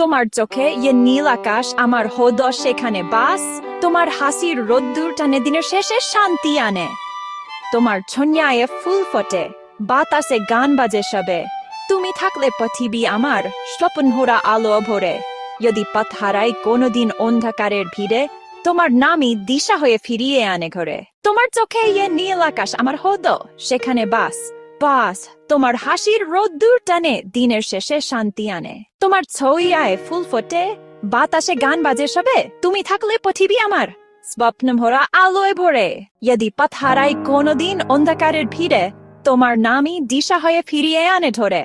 তোমার চোখে নীল আকাশ আমার হদ সেখানে বাস, তোমার হাসির রোদ্দুর টানে দিনের শেষে শান্তি আনে। তোমার ছন্যায় ফুল ফোটে, বাতাসে গান বাজে সবে, তুমি থাকলে পৃথিবী আমার স্বপ্নভরা আলো ভরে। যদি পথ হারাই কোনোদিন অন্ধকারের ভিড়ে, তোমার নামই দিশা হয়ে ফিরিয়ে আনে ঘরে। তোমার চোখে নীল আকাশ আমার হদ সেখানে বাস, বাস তোমার হাসির রোদ্দুর টানে দিনের শেষে শান্তি আনে। তোমার ছইয়ায় ফুল ফোটে, বাতাসে গান বাজে সবে, তুমি থাকলে পৃথিবী আমার স্বপ্ন ভরা আলোয় ভরে। যদি পথ হারাই কোনোদিন অন্ধকারের ভিড়ে, তোমার নামই দিশা হয়ে ফিরিয়ে আনে ধরে।